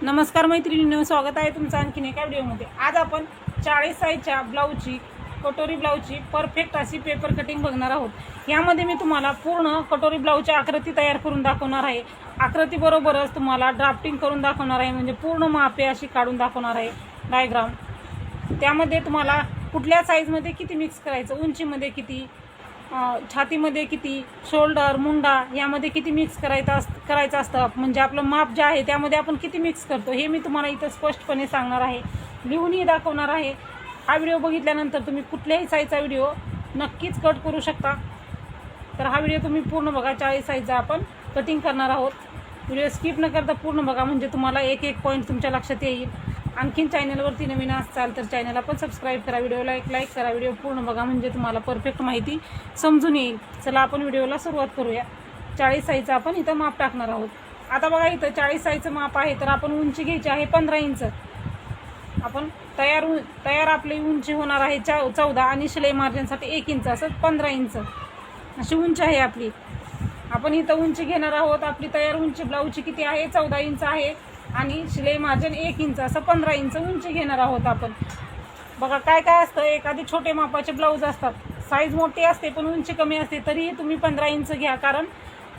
नमस्कार मैत्रिणींनो, स्वागत आहे तुमचं आणखीन एका व्हिडिओमध्ये। आज आपण 40 साईजच्या ब्लाऊजची कटोरी ब्लाऊजची परफेक्ट अशी पेपर कटिंग बघणार आहोत। यामध्ये मी तुम्हाला पूर्ण कटोरी ब्लाऊजची आकृती तयार करून दाखवणार आहे। आकृती बरोबरच तुम्हाला ड्राफ्टिंग करून दाखवणार आहे, म्हणजे पूर्ण मापे अशी काढून दाखवणार आहे डायग्राम। त्यामध्ये तुम्हाला कुठल्या साईजमध्ये किती मिक्स करायचं, उंचीमध्ये किती, छातीमध्ये किती, शोल्डर मुंडा यामध्ये किती मिक्स करायचं असतं, म्हणजे आपलं माप जे आहे त्यामध्ये आपण किती मिक्स करतो हे मी तुम्हाला इथं स्पष्टपणे सांगणार आहे, लिहूनही दाखवणार आहे। हा व्हिडिओ बघितल्यानंतर तुम्ही कुठल्याही साईजचा व्हिडिओ नक्कीच कट करू शकता। तर हा व्हिडिओ तुम्ही पूर्ण बघा। 40 साईजचा आपण कटिंग करणार आहोत। व्हिडिओ स्किप न करता पूर्ण बघा, म्हणजे तुम्हाला एक एक पॉईंट तुमच्या लक्षात येईल। आणखीन चॅनलवरती नवीन असाल तर चॅनलला पण सबस्क्राईब करा, व्हिडिओला एक लाईक करा, व्हिडिओ पूर्ण बघा म्हणजे तुम्हाला परफेक्ट माहिती समजून येईल। चला आपण व्हिडिओला सुरुवात करूया। 40 साईजचं आपण इथं माप टाकणार आहोत। आता बघा, इथं 40 साईजचं माप आहे, तर आपण उंची घ्यायची आहे 15 इंच। आपण तयार आपली उंची होणार आहे 14 आणि शिलाई मार्जिनसाठी 1 इंच, असं 15 इंच अशी उंची आहे आपली। आपण इथं उंची घेणार आहोत। आपली तयार उंची ब्लाऊजची किती आहे, 14 इंच आहे आणि शिलाई मार्जिन 1 इंच, असं 15 इंच उंची घेणार आहोत आपण। बघा काय काय असतं, एखादी छोटे मापाचे ब्लाऊज असतात, साईज मोठी असते पण उंची कमी असते, तरीही तुम्ही 15 इंच घ्या, कारण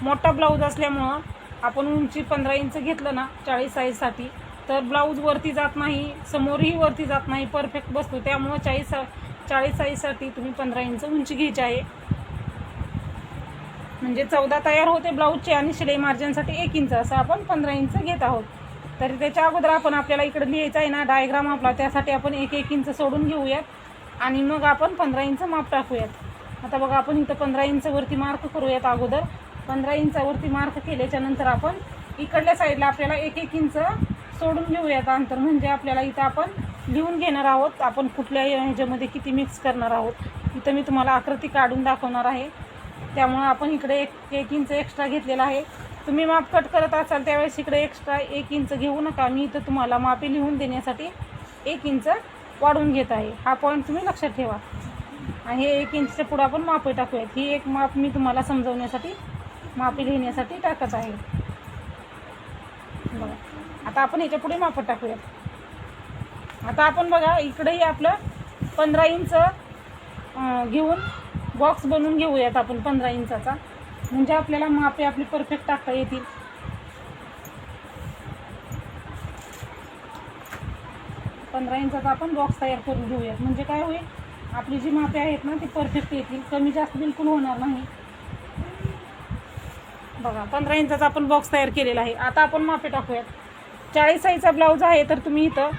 मोठा ब्लाऊज असल्यामुळं आपण उंची 15 इंच घेतलं ना 40 साईजसाठी, तर ब्लाऊज वरती जात नाही, समोरही वरती जात नाही, परफेक्ट बसतो। त्यामुळं 40 साईजसाठी तुम्ही 15 इंच उंची घ्यायची आहे, म्हणजे 14 तयार होते ब्लाऊजचे आणि शिलाई मार्जिनसाठी 1 इंच, असं आपण 15 इंच घेत आहोत। तर त्याच्या अगोदर आपल्याला इकडे लिहायचं आहे ना डायग्राम आपला, त्यासाठी आपण 1 इंच सोडून घेऊयात आणि मग आपण 15 इंच माप टाकूयात। आता बघा, आपण इथं 15 इंचवरती मार्क करूयात अगोदर। 15 इंचावरती मार्क केल्याच्या नंतर आपण इकडल्या साईडला आपल्याला 1 इंच सोडून घेऊयात अंतर, म्हणजे आपल्याला इथं आपण लिहून घेणार आहोत आपण कुठल्या ह्याच्यामध्ये किती मिक्स करणार आहोत। इथं मी तुम्हाला आकृती काढून दाखवणार आहे, त्यामुळे आपण इकडे 1 इंच एक्स्ट्रा घेतलेला आहे। तुम्ही माप कट करत असाल त्यावेळेस इकडे एक्स्ट्रा 1 इंच घेऊ नका, मी इथं तुम्हाला मापे लिहून देण्यासाठी 1 इंच वाढवून घेत आहे। हा पॉईंट तुम्ही लक्षात ठेवा। आणि हे 1 इंचच्या पुढे आपण मापे टाकूयात। ही एक माप मी तुम्हाला समजवण्यासाठी मापे लिहिण्यासाठी टाकत आहे। बघा, आता आपण ह्याच्या पुढे माप टाकूयात। आता आपण बघा, इकडेही आपलं 15 इंच घेऊन बॉक्स बनवून घेऊयात आपण 15 इंचाचा, म्हणजे आपल्याला मापे आपली परफेक्ट टाकता येतील। पंधरा इंचाचा आपण बॉक्स तयार करून घेऊयात, म्हणजे काय होईल, आपली जी मापे आहेत ना ती परफेक्ट येतील, कमी जास्त बिलकुल होणार नाही। बघा, 15 इंचाचा आपण बॉक्स तयार केलेला आहे। आता आपण मापे टाकूयात। 40 साईजचा ब्लाऊज आहे, तर तुम्ही इथं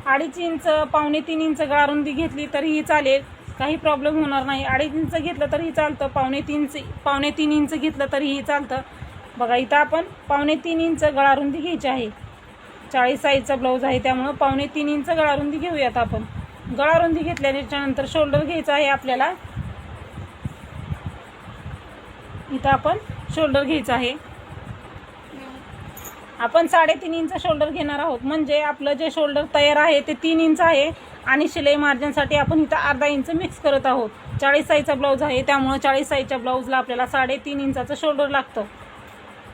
2.5 इंच, 2.25 इंच गळारुंदी घेतली तरीही चालेल, काही प्रॉब्लेम होणार नाही। 2.5 इंच घेतलं तरीही चालतं, 2.25 इंच घेतलं तरीही चालतं। बघा, इथं आपण 2.25 इंच गळारुंदी घ्यायची आहे। 40 साईजचा ब्लाऊज आहे त्यामुळं 2.25 इंच गळारुंदी घेऊयात आपण। गळारुंदी घेतल्याच्या नंतर शोल्डर घ्यायचा आहे आपल्याला। इथं आपण शोल्डर घ्यायचं आहे, आपण 3.5 इंच शोल्डर घेणार आहोत, म्हणजे आपलं जे शोल्डर तयार आहे ते 3 इंच आहे आणि शिलाई मार्जिनसाठी आपण इथं अर्धा इंच मिक्स करत आहोत। 40 साईजचा ब्लाऊज आहे त्यामुळे 40 साईजच्या ब्लाऊजला आपल्याला 3.5 इंचाचं शोल्डर लागतं,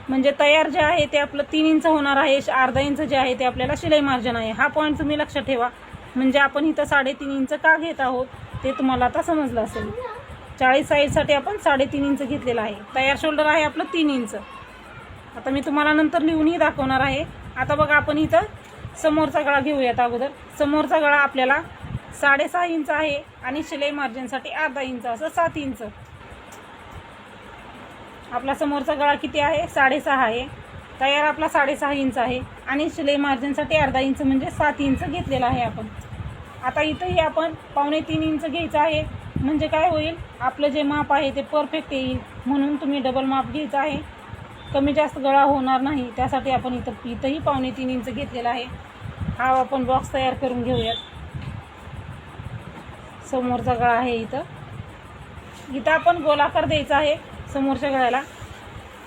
म्हणजे तयार जे आहे ते आपलं 3 इंच होणार आहे, अर्धा इंच जे आहे ते आपल्याला शिलाई मार्जिन आहे। हा पॉईंट तुम्ही लक्षात ठेवा, म्हणजे आपण इथं 3.5 इंच का घेत आहोत ते तुम्हाला आता समजलं असेल। 40 साईजसाठी आपण 3.5 इंच घेतलेला आहे, तयार शोल्डर आहे आपलं 3 इंच। आता मी तुम्हाला नंतर लिहूनही दाखवणार आहे। आता बघा, आपण इथं समोरचा गळा घेऊयात अगोदर। समोरचा गळा आपल्याला 6.5 इंच आहे आणि शिलाई मार्जिनसाठी अर्धा इंच, असं 7 इंच। आपला समोरचा गळा किती आहे, 6.5 आहे, तयार आपला 6.5 इंच आहे आणि शिलाई मार्जिनसाठी अर्धा इंच, म्हणजे 7 इंच घेतलेला आहे आपण। आता इथंही आपण 2.25 इंच घ्यायचं आहे, म्हणजे काय होईल, आपलं जे माप आहे ते परफेक्ट येईल, म्हणून तुम्ही डबल माप घ्यायचं आहे, कमी जास्त गळा होणार नाही, त्यासाठी आपण इथंही 2.25 इंच घेतलेला आहे। हा आपण बॉक्स तयार करून घेऊयात। समोरचा गळा आहे इथं आपण गोलाकार द्यायचा आहे समोरच्या गळ्याला।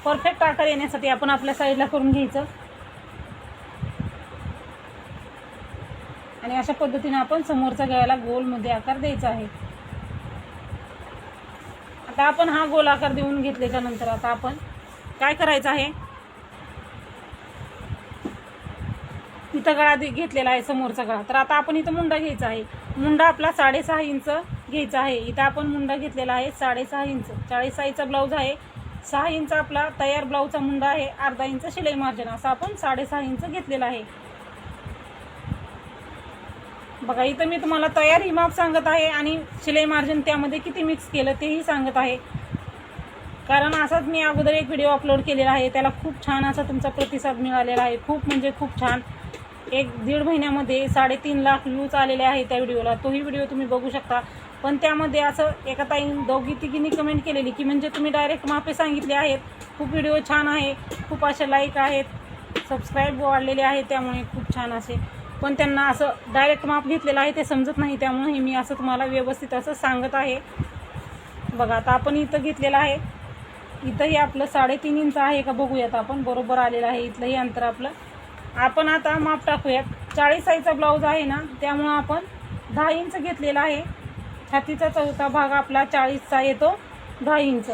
परफेक्ट आकार येण्यासाठी आपण आपल्या साईडला करून घ्यायचं आणि अशा पद्धतीने आपण समोरच्या गळ्याला गोलमध्ये आकार द्यायचा आहे। आता आपण हा गोल आकार देऊन घेतल्याच्या नंतर आता आपण काय करायचं आहे, इथं गळा घेतलेला आहे, समोरचा गळा. तर आता आपण इथं मुंडा घ्यायचा आहे. मुंडा आपला 6.5 इंच घ्यायचा आहे. इथं आपण मुंडा घेतलेला आहे 6.5 इंच. 40 साईजचा ब्लाऊज आहे. 6 इंच आपला तयार ब्लाऊजचा मुंडा आहे. अर्धा इंच शिलाई मार्जिन, असं आपण 6.5 इंच घेतलेला आहे. बघा, इथं मी तुम्हाला तयार ही माप सांगत आहे आणि शिलाई मार्जिन त्यामध्ये किती मिक्स केलं तेही सांगत आहे. कारण असाच मी अगोदर एक व्हिडिओ अपलोड केलेला आहे, त्याला खूप छान असा तुमचा प्रतिसाद मिळालेला आहे. खूप म्हणजे खूप छान. 1-1.5 महिन्यामध्ये 3.5 लाख व्ह्यूज आलेले आहे त्या व्हिडिओला. तोही व्हिडिओ तुम्ही बघू शकता. पण त्यामध्ये असं एका दोघी तिघींनी कमेंट केलेली की म्हणजे तुम्ही डायरेक्ट मापे सांगितले आहेत, खूप व्हिडिओ छान आहे, खूप असे लाईक आहेत, सबस्क्राईब वाढलेले आहेत, त्यामुळे खूप छान असे. पण त्यांना असं डायरेक्ट माप घेतलेलं आहे ते समजत नाही, त्यामुळे मी असं तुम्हाला व्यवस्थित असं सांगत आहे. बघा, आता आपण इथं घेतलेलं आहे. इथंही आपलं 3.5 इंच आहे का बघूयात आपण. बरोबर आलेलं आहे इथलंही अंतर आपलं. आपण आता माप टाकूयात. 40 साईजचा ब्लाऊज आहे ना, त्यामुळं आपण 10 इंच घेतलेला आहे. छातीचा चौथा भाग आपला 40चा येतो 10 इंच.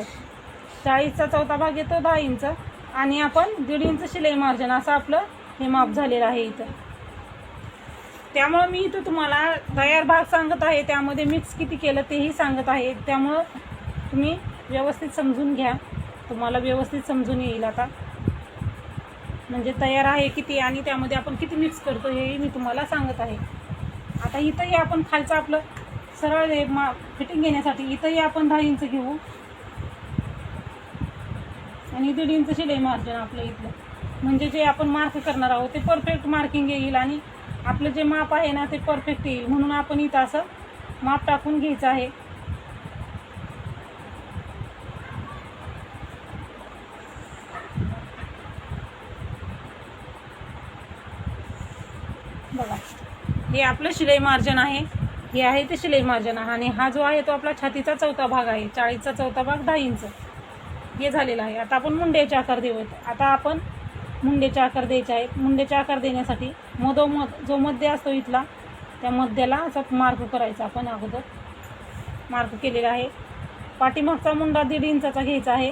40चा चौथा भाग येतो 10 इंच आणि आपण 1.5 इंच शिलाई मार्जिन, असं आपलं हे माप झालेलं आहे इथं. त्यामुळं मी इथं तुम्हाला तयार भाग सांगत आहे, त्यामध्ये मिक्स किती केलं तेही सांगत आहे. त्यामुळं तुम्ही व्यवस्थित समजून घ्या, तुम्हाला व्यवस्थित समजून येईल. आता म्हणजे तयार आहे किती आणि त्यामध्ये आपण किती मिक्स करतो हेही मी तुम्हाला सांगत आहे. आता इथंही आपण खालचं आपलं सरळ फिटिंग घेण्यासाठी इथंही आपण 10 इंच घेऊ आणि 1.5 इंच शिलाई मार्जिन आपलं इथलं. म्हणजे जे आपण मार्क करणार आहोत ते परफेक्ट मार्किंग येईल आणि आपलं जे माप आहे ना ते परफेक्ट येईल. म्हणून आपण इथं असं माप टाकून घ्यायचं आहे. बघा, हे आपलं शिलाई मार्जिन आहे. हे आहे ते शिलाई मार्जिन आहे आणि हा जो आहे तो आपला छातीचा चौथा भाग आहे. 40चा चौथा भाग 10 इंच हे झालेला आहे. आता आपण मुंड्याचे आकार देऊयात. आता आपण मुंड्याचे आकार द्यायचे आहेत. मुंड्याचे आकार देण्यासाठी मधोमध जो मध्य असतो इथला, त्या मध्याला असा मार्क करायचा. आपण अगोदर मार्क केलेला आहे. पाठीमागचा मुंडा 1.5 इंचाचा घ्यायचा आहे.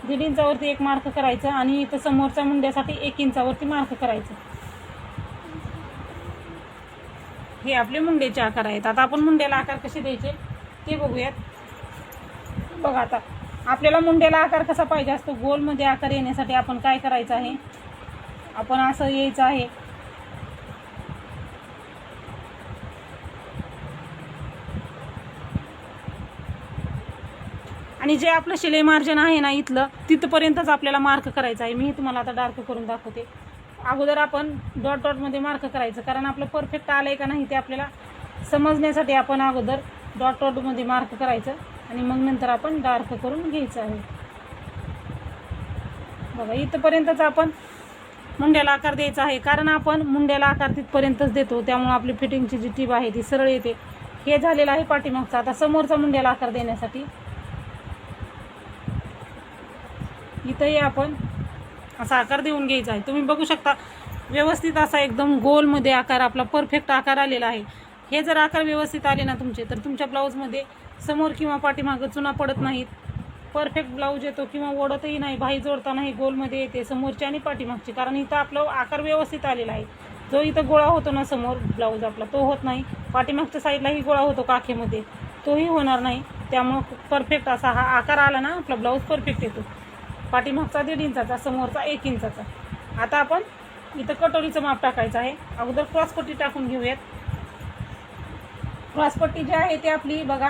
1.5 इंचावरती एक मार्क करायचं आणि इथं समोरच्या मुंड्यासाठी 1 इंचावरती मार्क करायचं. हे आपले मुंड्याचे आकार आहेत. आता आपण मुंड्याला आकार कसे द्यायचे ते बघूयात. बघा, आता आपल्याला मुंड्याला आकार कसा पाहिजे असतो, गोलमध्ये आकार येण्यासाठी आपण काय करायचं आहे, आपण असं यायचं आहे. आणि जे आपलं शिलाई मार्जिन आहे ना इथलं, तिथपर्यंतच आपल्याला मार्क करायचं आहे. मी तुम्हाला आता डार्क करून दाखवते. अगोदर आपण डॉट डॉटमध्ये मार्क करायचं, कारण आपलं परफेक्ट आलं आहे का नाही ते आपल्याला समजण्यासाठी आपण अगोदर डॉट डॉटमध्ये मार्क करायचं आणि मग नंतर आपण डार्क करून घ्यायचं आहे. बघा, इथंपर्यंतच आपण मुंड्याला आकार द्यायचा आहे, कारण आपण मुंड्याला आकार तिथपर्यंतच देतो, त्यामुळे आपली फिटिंगची जी टीप आहे ती सरळ येते. हे झालेलं आहे पाठीमागचा. आता समोरचा मुंड्याला आकार देण्यासाठी इथंही आपण असा आकार देऊन घ्यायचा आहे. तुम्ही बघू शकता व्यवस्थित असा एकदम गोलमध्ये आकार, आपला परफेक्ट आकार आलेला आहे. हे जर आकार व्यवस्थित आले ना तुमचे, तर तुमच्या ब्लाऊजमध्ये समोर किंवा पाठीमागं चुना पडत नाहीत. परफेक्ट ब्लाऊज येतो किंवा ओढतही नाही, बाही जोडतानाही गोलमध्ये येते समोरची आणि पाठीमागची, कारण इथं आपलं आकार व्यवस्थित आलेला आहे. जो इथं गोळा होतो ना समोर ब्लाऊज आपला, तो होत नाही. पाठीमागच्या साईडलाही गोळा होतो काखेमध्ये, तोही होणार नाही. त्यामुळं परफेक्ट असा हा आकार आला ना आपला ब्लाऊज परफेक्ट येतो. पाठीमागचा 1.5 इंचाचा, समोरचा 1 इंचाचा. आता आपण इथं कटोरीचं माप टाकायचं आहे. अगोदर क्रॉसपट्टी टाकून घेऊयात. क्रॉसपट्टी जी आहे ती आपली बघा,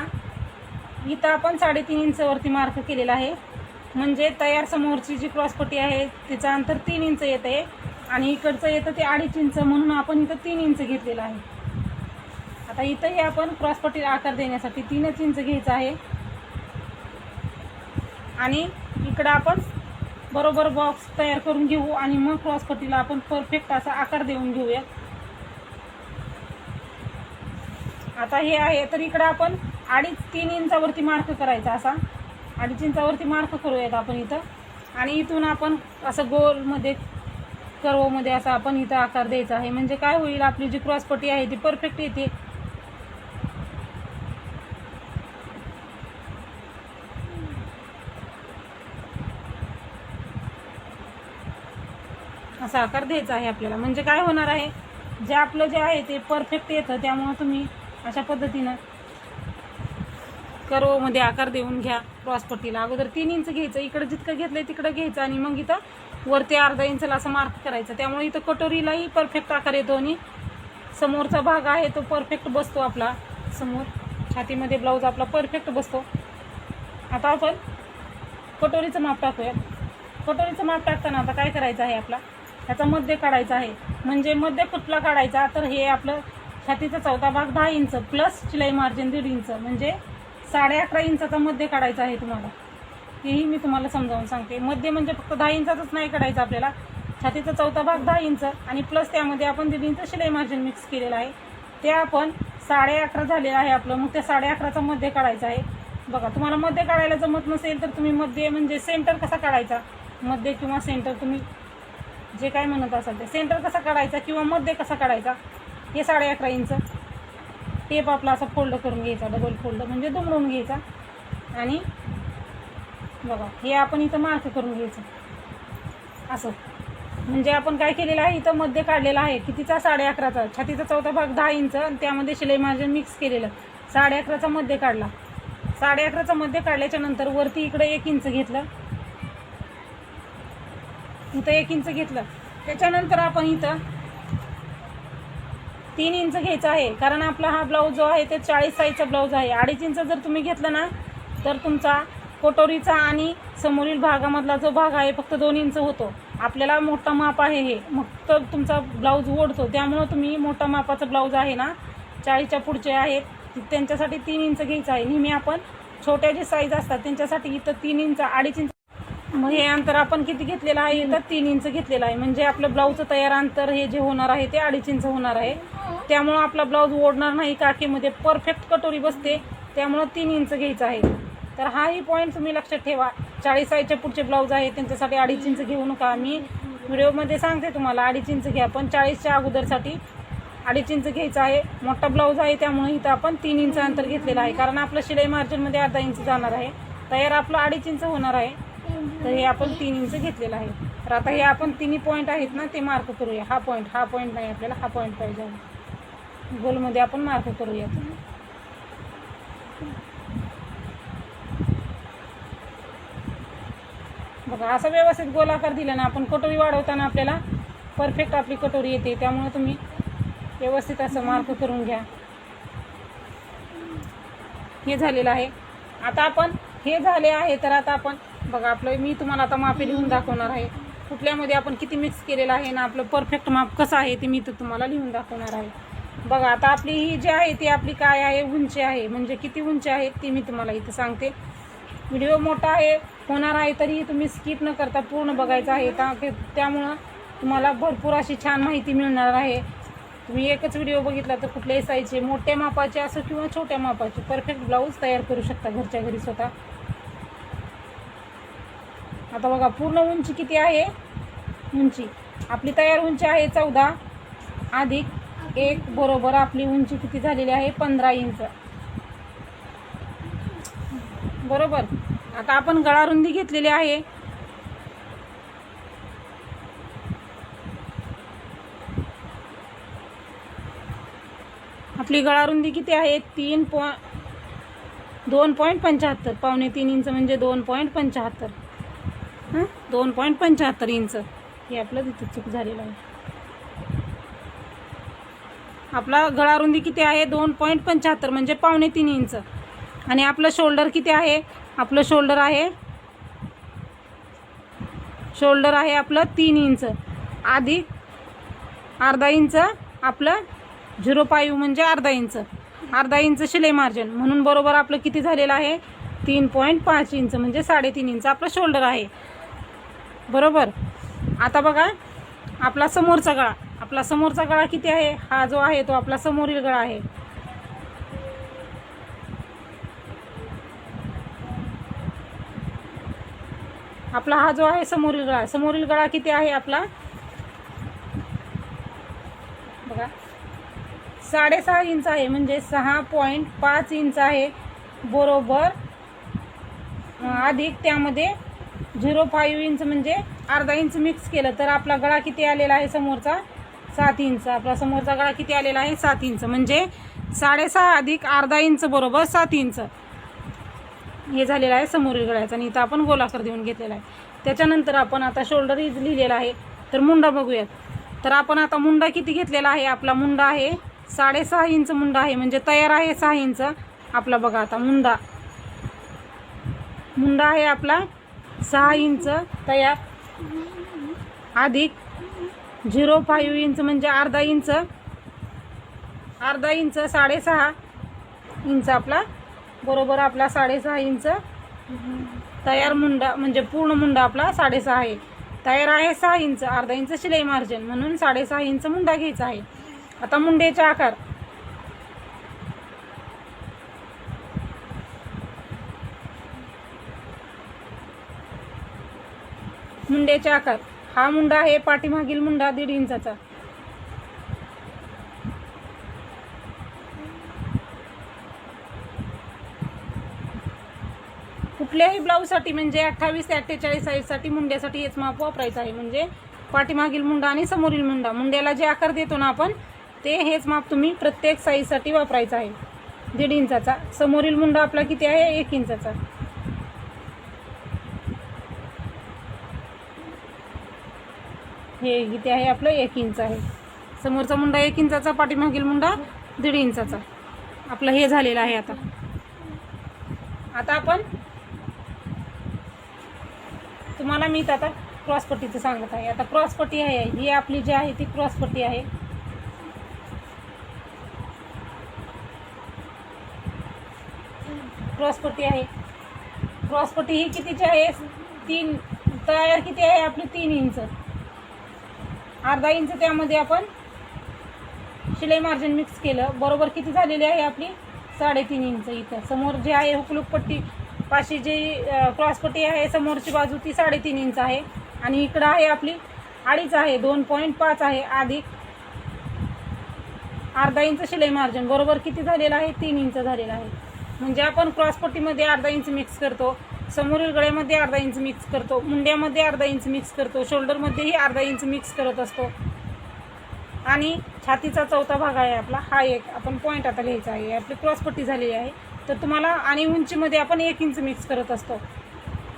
इथं आपण 3.5 इंचवरती मार्क केलेला आहे. म्हणजे तयार समोरची जी क्रॉसपट्टी आहे तिचं अंतर 3 इंच येत आहे आणि इकडचं येतं ते 2.5 इंच, म्हणून आपण इथं 3 इंच घेतलेलं आहे. आता इथंही आपण क्रॉसपट्टीला आकार देण्यासाठी 3 इंच घ्यायचं आहे आणि इकडं आपण बरोबर बॉक्स तयार करून घेऊ आणि मग क्रॉसपट्टीला आपण परफेक्ट असा आकार देऊन घेऊया. आता हे आहे, तर इकडं आपण 2.5-3 इंचावरती मार्क करायचा. असा 2.5 इंचावरती मार्क करूयात आपण इथं आणि इथून आपण असं गोलमध्ये कर्वमध्ये असा आपण इथं आकार द्यायचा आहे. म्हणजे काय होईल, आपली जी क्रॉसपट्टी आहे ती परफेक्ट येते. असा आकार द्यायचा आहे आपल्याला. म्हणजे काय होणार आहे, जे आपलं जे आहे ते परफेक्ट येतं, त्यामुळं तुम्ही अशा पद्धतीनं कर्वमध्ये आकार देऊन घ्या. क्रॉसपट्टीला अगोदर 3 इंच घ्यायचं, इकडं जितकं घेतलंय तिकडं घ्यायचं आणि मग इथं वरती अर्धा इंचला असं मार्क करायचं. त्यामुळे इथं कटोरीलाही परफेक्ट आकार येतो आणि समोरचा भाग आहे तो परफेक्ट बसतो. आपला समोर छातीमध्ये ब्लाऊज आपला परफेक्ट बसतो. आता आपण कटोरीचं माप टाकूया. कटोरीचं माप टाकताना आता काय करायचं आहे, आपला ह्याचा मध्य काढायचा आहे. म्हणजे मध्य कुठला काढायचा, तर हे आपलं छातीचा चौथा भाग 10 इंच प्लस शिलाई मार्जिन 1.5 इंच म्हणजे 11.5 इंचाचा मध्य काढायचा आहे तुम्हाला. हेही मी तुम्हाला समजावून सांगते. मध्य म्हणजे फक्त 10 इंचाचाच नाही काढायचं आपल्याला. छातीचा चौथा भाग 10 इंच आणि प्लस त्यामध्ये आपण 1.5 इंच शिलाई मार्जिन मिक्स केलेलं आहे. ते आपण 11.5 झालेलं आहे आपलं. मग त्या 11.5चा मध्य काढायचा आहे. बघा, तुम्हाला मध्य काढायला जमत नसेल तर तुम्ही मध्य म्हणजे सेंटर कसा काढायचा, मध्य किंवा सेंटर तुम्ही जे काय म्हणत असाल ते सेंटर कसा काढायचा किंवा मध्य कसा काढायचा, हे 11.5 इंच टेप आपला असा फोल्ड करून घ्यायचा, डबल फोल्ड म्हणजे दुमडून घ्यायचा. आणि बघा हे आपण इथं मार्क करून घ्यायचं असं. म्हणजे आपण काय केलेलं आहे, इथं मध्य काढलेला आहे कितीचा, 11.5चा. छातीचा चौथा भाग 10 इंच आणि त्यामध्ये शिलाई मार्जिन मिक्स केलेलं 11.5चा मध्य काढला. 11.5चा मध्य काढल्याच्या नंतर वरती इकडे 1 इंच घेतलं, इथं 1 इंच घेतलं. त्याच्यानंतर आपण इथं 3 इंच घ्यायचं आहे, कारण आपला हा ब्लाऊज जो आहे ते 40 साईजचा ब्लाऊज आहे. 2.5 इंच जर तुम्ही घेतलं ना तर तुमचा कटोरीचा आणि समोरील भागामधला जो भाग आहे फक्त 2 इंच होतो. आपल्याला मोठा माप आहे हे, मग तर तुमचा ब्लाऊज ओढतो. त्यामुळं तुम्ही मोठा मापाचा ब्लाऊज आहे ना, 40च्या पुढचे आहेत त्यांच्यासाठी 3 इंच घ्यायचं आहे. नेहमी आपण छोट्या जे साईज असतात त्यांच्यासाठी इथं 3 इंच 2.5 इंच. मग हे अंतर आपण किती घेतलेलं आहे, इथं 3 इंच घेतलेलं आहे. म्हणजे आपलं ब्लाऊजचं तयार अंतर हे जे होणार आहे ते 2.5 इंच होणार आहे. त्यामुळं आपला ब्लाऊज ओढणार नाही, काकीमध्ये परफेक्ट कटोरी बसते. त्यामुळं 3 इंच घ्यायचं आहे. तर हाही पॉईंट तुम्ही लक्षात ठेवा. 40 साईजच्या पुढचे ब्लाऊज आहे त्यांच्यासाठी 2.5 इंच घेऊ नका. मी व्हिडिओमध्ये सांगते तुम्हाला 2.5 इंच घ्या, पण 40च्या अगोदरसाठी 2.5 इंच घ्यायचं आहे. मोठा ब्लाऊज आहे त्यामुळे इथं आपण 3 इंच अंतर घेतलेलं आहे, कारण आपलं शिलाई मार्जिनमध्ये अर्धा इंच जाणार आहे. तयार आपलं 2.5 इंच होणार आहे, तर हे आपण 3 इंच घेतलेलं आहे. तर आता हे आपण तिन्ही पॉईंट आहेत ना ते मार्क करूया. हा पॉईंट नाही, आपल्याला हा पॉईंट पाहिजे आहे. गोलमध्ये आपण मार्क करूया. बघा असं व्यवस्थित गोलाकार दिला ना आपण, कटोरी वाढवताना आपल्याला परफेक्ट आपली कटोरी येते. त्यामुळे तुम्ही व्यवस्थित असं मार्क करून घ्या. हे झालेलं आहे. आता आपण हे झाले आहे, तर आता आपण बघा आपलं मी तुम्हाला आता मापे लिहून दाखवणार आहे. कुठल्यामध्ये आपण किती मिक्स केलेलं आहे ना, आपलं परफेक्ट माप कसं आहे ते मी तर तुम्हाला लिहून दाखवणार आहे. बघा आता आपली ही जी आहे ती आपली काय आहे, उंची आहे. म्हणजे किती उंची आहे ती मी तुम्हाला इथं सांगते. व्हिडिओ मोठा आहे होणार आहे तरी तुम्ही स्किप न करता पूर्ण बघायचं आहे. त्यामुळं तुम्हाला भरपूर अशी छान माहिती मिळणार आहे. तुम्ही एकच व्हिडिओ बघितला तर कुठल्याही साईजचे मोठ्या मापाचे असो किंवा छोट्या मापाचे परफेक्ट ब्लाऊज तयार करू शकता घरच्या घरी स्वतः. आता बघा पूर्ण उंची किती आहे, उंची आपली तयार उंची आहे 14 अधिक 1 बरोबर आपली उंची किती झालेली आहे 15 इंच बरोबर. आता आपण गळा रुंदी घेतलेली आहे. आपली गळा रुंदी किती आहे 2.75 पावणे 3 इंच म्हणजे 2.75 2.75 इंच. हे आपलं तिथे चूक झालेलं आहे. आपला गळा रुंदी किती आहे 2.75 म्हणजे पावणे 3 इंच. आणि आपलं शोल्डर किती आहे, आपलं शोल्डर आहे आपलं 3 इंच अधिक अर्धा इंच आपलं 0.5 म्हणजे अर्धा इंच शिलाई मार्जिन. म्हणून बरोबर आपलं किती झालेलं आहे 3.5 इंच म्हणजे 3.5 इंच आपलं शोल्डर आहे बरोबर. आता बघा आपला समोरचा गळा किती आहे, हा जो आहे तो आपला समोरील गळा आहे. आपला हा जो आहे समोरील गळा किती आहे आपला बघा 6.5 इंच आहे म्हणजे 6.5 इंच आहे बरोबर. अधिक त्यामध्ये 0.5 इंच म्हणजे अर्धा इंच मिक्स केलं तर आपला गळा किती आलेला आहे समोरचा 7 इंच. आपला समोरचा गळा किती आलेला आहे? 7 इंच. म्हणजे 6.5 अधिक अर्धा इंच बरोबर 7 इंच हे झालेलं आहे समोरील गळ्याचा. आणि इथं आपण गोलाकार देऊन घेतलेला आहे. त्याच्यानंतर आपण आता शोल्डर इज लिहिलेला आहे. तर मुंडा बघूयात. तर आपण आता मुंडा किती घेतलेला आहे? आपला मुंडा आहे 6.5 इंच मुंडा आहे. म्हणजे तयार आहे 6 इंच आपला. बघा आता मुंडा आहे आपला 6 इंच तयार, अधिक 0.5 इंच म्हणजे अर्धा इंच 6.5 इंच आपला बरोबर. आपला 6.5 इंच तयार मुंडा म्हणजे पूर्ण मुंडा आपला 6.5 आहे. तयार आहे 6 इंच, अर्धा इंच शिलाई मार्जिन म्हणून 6.5 इंच मुंडा घ्यायचा आहे. आता मुंड्याचे आकार. मुंड्याचे आकार. हा मुंडा आहे पाठीमागील मुंडा 1.5 इंचाचा. कुठल्याही ब्लाऊजसाठी म्हणजे 28 ते 48 साईजसाठी मुंड्यासाठी हेच माप वापरायचं आहे. म्हणजे पाठीमागील मुंडा आणि समोरील मुंडा, मुंड्याला जे आकार देतो ना आपण ते हेच माप तुम्ही प्रत्येक साईजसाठी वापरायचं आहे. 1.5 इंचाचा. समोरील मुंडा आपला किती आहे? 1 इंचाचा. हे किती आहे? आपलं 1 इंच आहे. समोरचा मुंडा 1 इंचाचा, पाठीमागील मुंडा 1.5 इंचाचा. आपलं हे झालेलं आहे. आता आपण तुम्हाला मी आता क्रॉसपट्टीचं सांगत आहे. आता क्रॉसपट्टी आहे ही आपली जी आहे ती क्रॉसपट्टी आहे. क्रॉसपट्टी आहे. क्रॉसपट्टी ही कितीची आहे? 3 तयार किती आहे आपली? 3 इंच. अर्धा इंच त्यामध्ये आपण शिलाई मार्जिन मिक्स केलं बरोबर किती झालेली आहे आपली? 3.5 इंच. इथं समोर जे आहे हुकलूक पट्टी पाशी जी क्रॉसपट्टी आहे समोरची बाजू ती 3.5 इंच आहे. आणि इकडं आहे आपली 2.5 आहे, 2.5 आहे, अधिक अर्धा इंच शिलाई मार्जिन बरोबर किती झालेलं आहे? 3 इंच झालेलं आहे. म्हणजे आपण क्रॉसपट्टीमध्ये अर्धा इंच मिक्स करतो, समोरील गळ्यामध्ये अर्धा इंच मिक्स करतो, मुंड्यामध्ये अर्धा इंच मिक्स करतो, शोल्डरमध्येही अर्धा इंच मिक्स करत असतो. आणि छातीचा चौथा भाग आहे आपला हा एक आपण पॉईंट आता लिहायचा आहे. आपली क्रॉसपट्टी झालेली आहे. तर तुम्हाला आणि उंचीमध्ये आपण 1 इंच मिक्स करत असतो,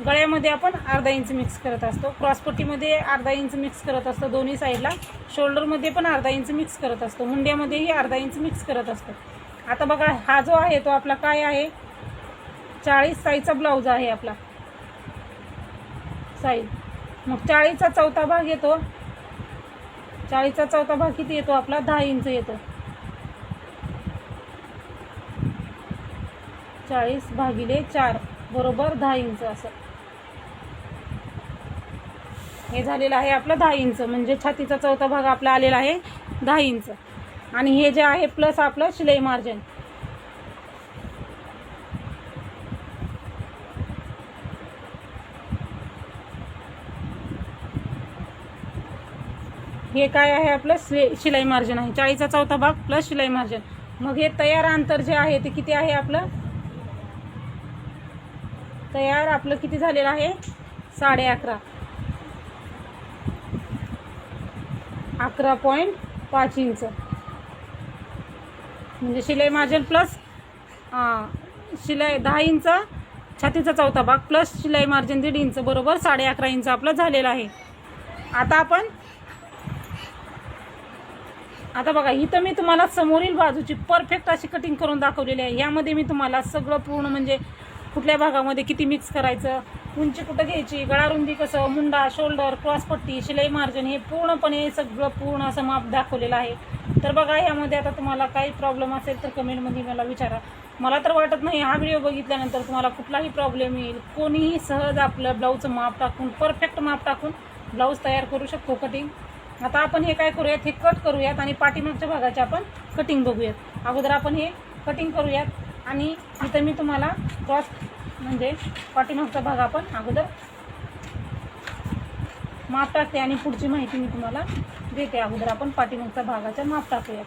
गळ्यामध्ये आपण अर्धा इंच मिक्स करत असतो, क्रॉसपट्टीमध्ये अर्धा इंच मिक्स करत असतो दोन्ही साईडला, शोल्डरमध्ये पण अर्धा इंच मिक्स करत असतो, मुंड्यामध्येही अर्धा इंच मिक्स करत असतो. आता बघा हा जो आहे तो आपला काय आहे? 40 साईजचा ब्लाऊज आहे आपला साईज. मग 40चा चौथा भाग येतो. 40चा चौथा भाग किती येतो आपला? 10 इंच येतो. 40 भागिले 4 बरोबर 10 इंच असं हे झालेलं आहे आपलं 10 इंच. म्हणजे छातीचा चौथा भाग आपला आलेला आहे 10 इंच. आणि हे जे आहे प्लस आपलं शिलाई मार्जिन. हे काय आहे? आपलं शिलाई मार्जिन आहे. 40चा चौथा भाग प्लस शिलाई मार्जिन. मग हे तयार अंतर जे आहे ते किती आहे आपलं? तयार आपलं किती झालेलं आहे? 11.5. 11.5 इंच. म्हणजे शिलाई मार्जिन प्लस शिलाई 10 इंच, छातीचा चौथा भाग प्लस शिलाई मार्जिन 1.5 इंच बरोबर 11.5 इंच आपलं झालेलं आहे. आता बघा इथं मी तुम्हाला समोरील बाजूची परफेक्ट अशी कटिंग करून दाखवलेली आहे. यामध्ये मी तुम्हाला सगळं पूर्ण म्हणजे कुठल्या भागामध्ये किती मिक्स करायचं, उंची कुठं घ्यायची, गळारुंदी कसं, मुंडा, शोल्डर, क्रॉसपट्टी, शिलाई मार्जिन हे पूर्णपणे सगळं पूर्ण असं माप दाखवलेलं आहे. तर बघा यामध्ये आता तुम्हाला काही प्रॉब्लेम असेल तर कमेंटमध्ये मला विचारा. मला तर वाटत नाही हा व्हिडिओ बघितल्यानंतर तुम्हाला कुठलाही प्रॉब्लेम येईल. कोणीही सहज आपलं ब्लाऊजचं माप टाकून परफेक्ट माप टाकून ब्लाऊज तयार करू शकतो कटिंग. आता आपण हे काय करूयात? हे कट करूयात आणि पाठीमागच्या भागाची आपण कटिंग बघूयात. अगोदर आपण हे कटिंग करूयात आणि इथं मी तुम्हाला क्रॉस म्हणजे पाठीमागचा भाग आपण अगोदर माप टाकते आणि पुढची माहिती मी तुम्हाला देते. अगोदर आपण पाठीमागच्या भागाचा माप टाकूयात.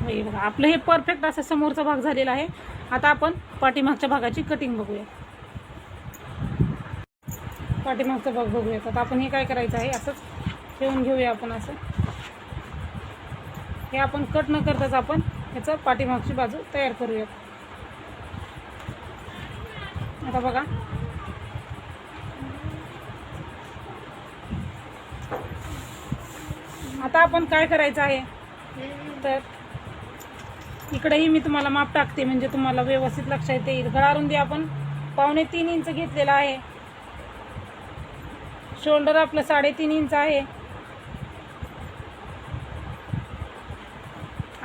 हे बघा आपलं हे परफेक्ट असा समोरचा भाग झालेला आहे. आता आपण पाठीमागच्या भागाची कटिंग बघूया. पाठीमागचा भाग बघूयात. आता आपण हे काय करायचं आहे? असंच ठेवून घेऊया आपण असं. हे आपण कट न करताच आपण याचं पाठीमागची बाजू तयार करूयात. आता बघा आता आपण काय करायचं आहे तर इकडेही मी तुम्हाला माप टाकते म्हणजे तुम्हाला व्यवस्थित लक्षात येईल. गळारुंदी आपण 2.25 इंच घेतलेला आहे. शोल्डर आपलं 3.5 इंच आहे.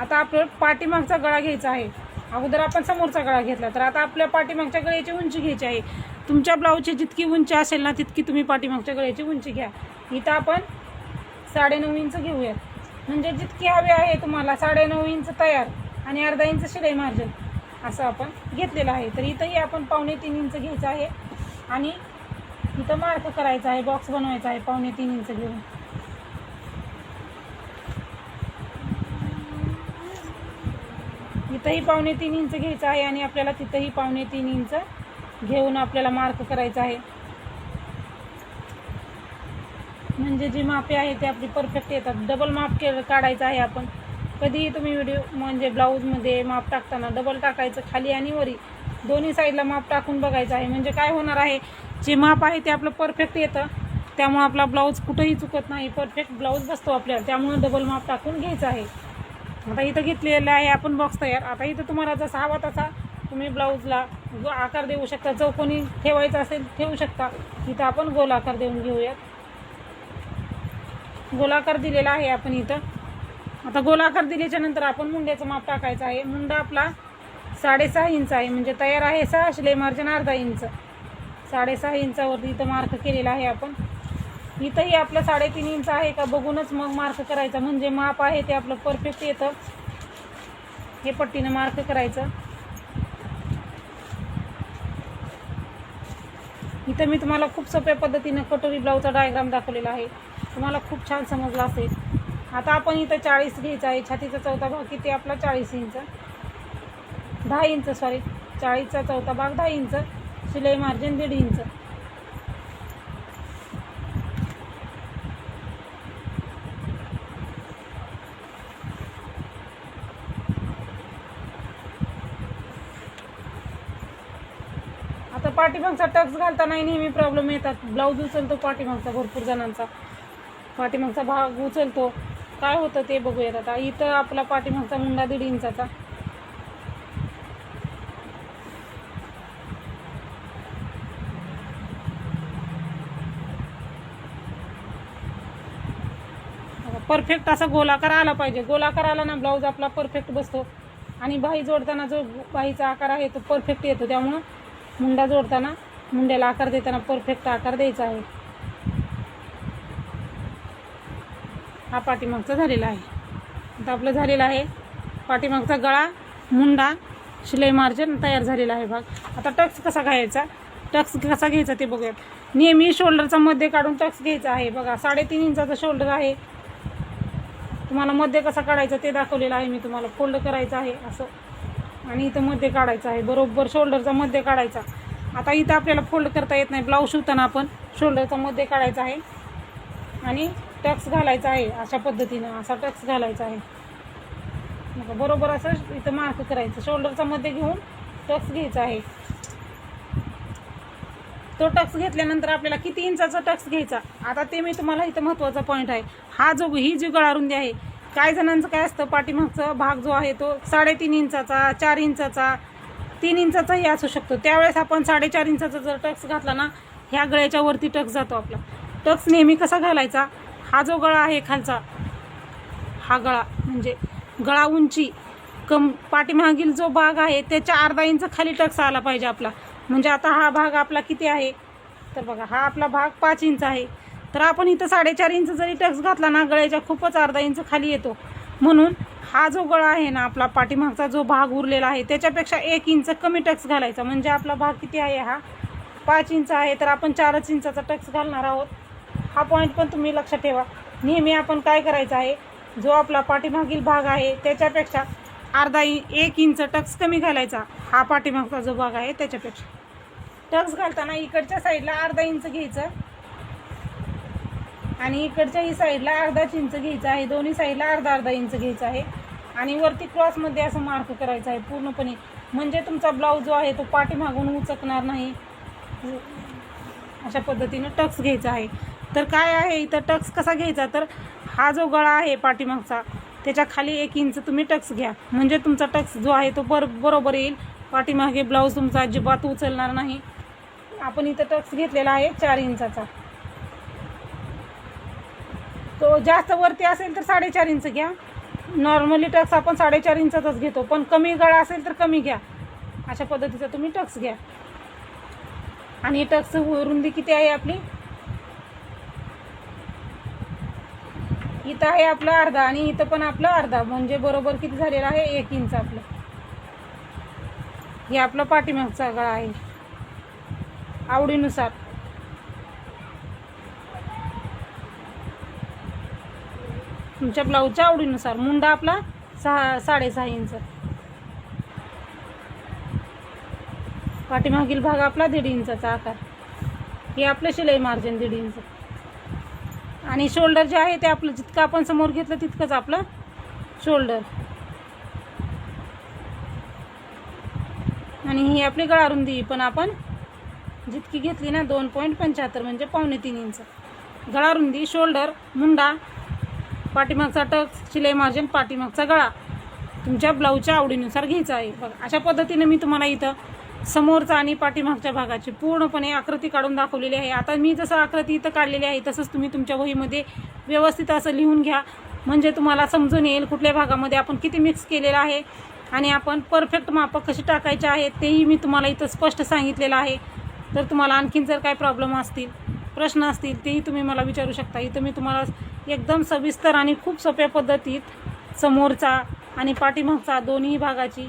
आता आपलं पाठीमागचा गळा घ्यायचा आहे. अगोदर आपण समोरचा गळा घेतला तर आता आपल्या पाठीमागच्या गळ्याची उंची घ्यायची आहे. तुमच्या ब्लाऊजची जितकी उंची असेल ना तितकी तुम्ही पाठीमागच्या गळ्याची उंची घ्या. इथं आपण 9.5 इंच घेऊयात. म्हणजे जितकी हवी आहे तुम्हाला 9.5 इंच तयार आणि अर्धा इंच शिलाई मार्जिन असं आपण घेतलेलं आहे. तर इथंही आपण 2.25 इंच घ्यायचं आहे आणि इथं मार्क करायचा आहे, बॉक्स बनवायचा आहे 2.25 इंच घेऊन. इथंही 2.25 इंच घ्यायचं आहे आणि आपल्याला तिथंही 2.25 इंच घेऊन आपल्याला मार्क करायचं आहे. म्हणजे जी मापे आहे ते आपली परफेक्ट येतात. डबल माप काढायचं आहे आपण. कधीही तुम्ही व्हिडिओ म्हणजे ब्लाऊजमध्ये माप टाकताना डबल टाकायचं, खाली आणि वरी दोन्ही साईडला माप टाकून बघायचं आहे. म्हणजे काय होणार आहे, जे माप आहे ते आपलं परफेक्ट येतं. त्यामुळे आपला ब्लाऊज कुठंही चुकत नाही, परफेक्ट ब्लाऊज बसतो आपल्याला. त्यामुळे डबल माप टाकून घ्यायचं आहे. आता इथं घेतलेलं आहे आपण बॉक्स तयार. आता इथं तुम्हाला जसा हवा तसा तुम्ही ब्लाऊजला आकार देऊ शकता. चौकोनी ठेवायचा असेल ठेवू शकता. इथं आपण गोल आकार देऊन घेऊयात. गोलाकार दिलेला आहे आपण इथं. आता गोलाकार दिल्याच्या नंतर आपण मुंड्याचं माप टाकायचं आहे. मुंडा आपला 6.5 इंच आहे. म्हणजे तयार आहे 6, शिलाई मार्जिन अर्धा इंच. 6.5 इंचावरती इथं मार्क केलेला आहे आपण. इथंही आपलं 3.5 इंच आहे का बघूनच मग मार्क करायचं. म्हणजे माप आहे ते आपलं परफेक्ट येतं. हे पट्टीनं मार्क करायचं. इथं मी तुम्हाला खूप सोप्या पद्धतीनं कटोरी ब्लाऊजचा डायग्राम दाखवलेला आहे. तुम्हाला खूप छान समजला असेल. आता आपण इथं 40 घ्यायचं आहे. छातीचा चौथा भाग किती आपला 40 इंच 10 इंच 40चा चौथा भाग 10 इंच. शिलाई मार्जिन 1.5 इंच. आता पाठीमागचा टक्स घालताना नेहमी प्रॉब्लेम येतात. ब्लाऊज उचलतो पाठीमागचा, भरपूर जणांचा पाठीमागचा भाग उचलतो. काय होतं ते बघूयात. आता इथं आपला पाठीमागचा मुंडा 1.5 इंचाचा. परफेक्ट असा गोलाकार आला पाहिजे. गोलाकार आला ना ब्लाऊज आपला परफेक्ट बसतो. आणि बाही जोडताना जो बाहीचा आकार आहे तो परफेक्ट येतो. त्यामुळं मुंडा जोडताना मुंड्याला आकार देताना परफेक्ट आकार द्यायचा आहे. हा पाठीमागचा झालेला आहे. आता आपलं झालेला आहे पाठीमागचा गळा, मुंडा, शिलाई मार्जिन तयार झालेला आहे भाग. आता टक्स कसा घ्यायचा, टक्स कसा घ्यायचा ते बघूयात. नेहमी शोल्डरचा मध्ये काढून टक्स घ्यायचा आहे. बघा 3.5 इंचाचा शोल्डर आहे. तुम्हाला मध्ये कसा काढायचा ते दाखवलेलं आहे मी तुम्हाला. फोल्ड करायचं आहे असं आणि इथं मध्ये काढायचं आहे. बरोबर शोल्डरचा मध्ये काढायचा. आता इथं आपल्याला फोल्ड करता येत नाही. ब्लाऊज शिवताना आपण शोल्डरचा मध्ये काढायचा आहे आणि टक्स घालायचा आहे. अशा पद्धतीनं असा टक्स घालायचा आहे. बरोबर असं इथं मार्क करायचं. शोल्डरचा मध्ये घेऊन टक्स घ्यायचा आहे. तो टक्स घेतल्यानंतर आपल्याला किती इंचाचा टक्स घ्यायचा आता ते मी तुम्हाला इथं महत्त्वाचा पॉईंट आहे. ही जी गळारुंदी आहे, काही जणांचं काय असतं पाठीमागचा भाग जो आहे तो 3.5 इंचाचा, 4 इंचाचा, 3 इंचाचाही असू शकतो. त्यावेळेस आपण 4.5 इंचाचा जर टक्स घातला ना, ह्या गळ्याच्या वरती टक्स जातो आपला. टक्स नेहमी कसा घालायचा, हा जो गळा आहे खालचा, हा गळा म्हणजे गळा उंची पाठीमागील जो भाग आहे त्याच्या अर्धा इंच खाली टक्स आला पाहिजे आपला. म्हणजे आता हा भाग आपला किती आहे तर बघा, हा आपला भाग 5 इंच आहे. तर आपण इथं 4.5 इंच जरी टक्स घातला ना, गळ्याच्या खूपच अर्धा इंच खाली येतो. म्हणून हा जो गळा आहे ना आपला, पाठीमागचा जो भाग उरलेला आहे त्याच्यापेक्षा 1 इंच कमी टक्स घालायचा. म्हणजे आपला भाग किती आहे, हा 5 इंच आहे. तर आपण 4 इंचाचा टक्स घालणार आहोत. हा पॉईंट पण तुम्ही लक्षात ठेवा. नेहमी आपण काय करायचं आहे, जो आपला पाठीमागील भाग आहे त्याच्यापेक्षा 1 इंच टक्स कमी घालायचा. हा पाठीमागचा जो भाग आहे त्याच्यापेक्षा टक्स घालताना इकडच्या साईडला अर्धा इंच घ्यायचं आणि इकडच्याही साईडला अर्धा इंच घ्यायचं आहे. दोन्ही साईडला अर्धा इंच घ्यायचं आहे. आणि वरती क्रॉसमध्ये असं मार्क करायचं आहे पूर्णपणे, म्हणजे तुमचा ब्लाऊज जो आहे तो पाठीमागून उचकणार नाही. अशा पद्धतीनं टक्स घ्यायचा आहे. तर काय आहे इथं टक्स कसा घ्यायचा, तर हा जो गळा आहे पाठीमागचा त्याच्या खाली 1 इंच तुम्ही टक्स घ्या, म्हणजे तुमचा टक्स जो आहे तो बरोबर येईल. पाठीमागे ब्लाऊज तुमचा अजिबात उचलणार नाही. आपण इथं टक्स घेतलेला आहे 4 इंचाचा. तो जास्त वरती असेल तर 4.5 इंच घ्या. नॉर्मली टक्स आपण 4.5 इंचाचाच घेतो, पण कमी गळा असेल तर कमी घ्या. अशा पद्धतीचा तुम्ही टक्स घ्या. आणि टक्स रुंदी किती आहे आपली, इथं आहे आपलं अर्धा आणि इथं पण आपलं अर्धा, म्हणजे बरोबर किती झालेलं आहे 1 इंच आपलं. हे आपलं पाठीमागचा गळा आहे. आवडीनुसार तुमच्या ब्लाऊजच्या आवडीनुसार. मुंडा आपला 6.5 इंच. पाठीमागील भाग आपला 1.5 इंचाचा आकार. हे आपलं शिलाई मार्जिन 1.5 इंच. आणि शोल्डर जे आहे ते आपलं जितकं आपण समोर घेतलं तितकंच आपलं शोल्डर. आणि ही आपली गळा रुंदी पण आपण जितकी घेतली ना 2.75 म्हणजे 2.25 इंच. गळा रुंदी, शोल्डर, मुंडा, पाठीमागचा टक्स, शिलाई मार्जिन, पाठीमागचा गळा तुमच्या ब्लाऊजच्या आवडीनुसार घ्यायचा आहे. बघा अशा पद्धतीने मी तुम्हाला इथं समोरचा आणि पाठीमागच्या भागाची पूर्णपणे आकृती काढून दाखवलेली आहे. आता मी जसं आकृती इथं काढलेली आहे तसंच तुम्ही तुमच्या वहीमध्ये व्यवस्थित असं लिहून घ्या, म्हणजे तुम्हाला समजून येईल कुठल्या भागामध्ये आपण किती मिक्स केलेलं आहे आणि आपण परफेक्ट मापं कशी टाकायचे आहेत तेही मी तुम्हाला इथं स्पष्ट सांगितलेलं आहे. तर तुम्हाला आणखीन जर काही प्रॉब्लेम असतील, प्रश्न असतील तेही तुम्ही मला विचारू शकता. इथं मी तुम्हाला एकदम सविस्तर आणि खूप सोप्या पद्धतीत समोरचा आणि पाठीमागचा दोन्ही भागाची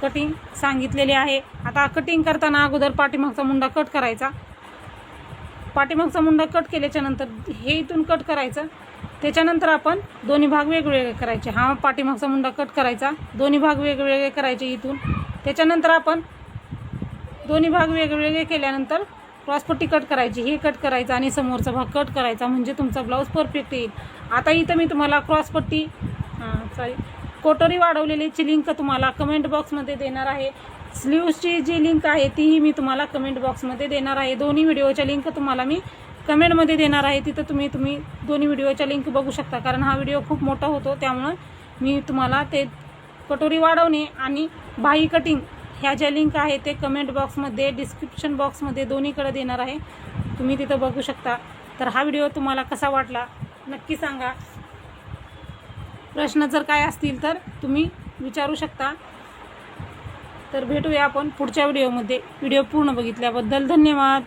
कटिंग सांगितलेली आहे. आता कटिंग करताना अगोदर पाठीमागचा मुंडा कट करायचा. पाठीमागचा मुंडा कट केल्याच्या नंतर हे इथून कट करायचं. त्याच्यानंतर आपण दोन्ही भाग वेगवेगळे करायचे. हा पाठीमागचा मुंडा कट करायचा, दोन्ही भाग वेगवेगळे करायचे इथून. त्याच्यानंतर आपण दोन्ही भाग वेगवेगळे केल्यानंतर क्रॉसपट्टी कट करायची, हे कट करायचं आणि समोरचा भाग कट करायचा, म्हणजे तुमचा ब्लाऊज परफेक्ट येईल. आता इथं मी तुम्हाला क्रॉसपट्टी कोटोरी वाढवलेलीची लिंक तुम्हाला कमेंट बॉक्समध्ये देणार आहे. स्लीव्सची जी लिंक आहे तीही मी तुम्हाला कमेंट बॉक्समध्ये देणार आहे. दोन्ही व्हिडिओच्या लिंक तुम्हाला मी कमेंटमध्ये देणार आहे. तिथं तुम्ही दोन्ही व्हिडिओच्या लिंक बघू शकता, कारण हा व्हिडिओ खूप मोठा होतो. त्यामुळं मी तुम्हाला ते कटोरी वाढवणे आणि बाही कटिंग ह्या ज्या लिंक आहे ते कमेंट बॉक्समध्ये, डिस्क्रिप्शन बॉक्समध्ये दोन्हीकडे देणार आहे. तुम्ही तिथं बघू शकता. तर हा व्हिडिओ तुम्हाला कसा वाटला नक्की सांगा. प्रश्न जर काय असतील तर तुम्ही विचारू शकता. तर भेटूया आपण पुढच्या व्हिडिओमध्ये. व्हिडिओ पूर्ण बघितल्याबद्दल धन्यवाद.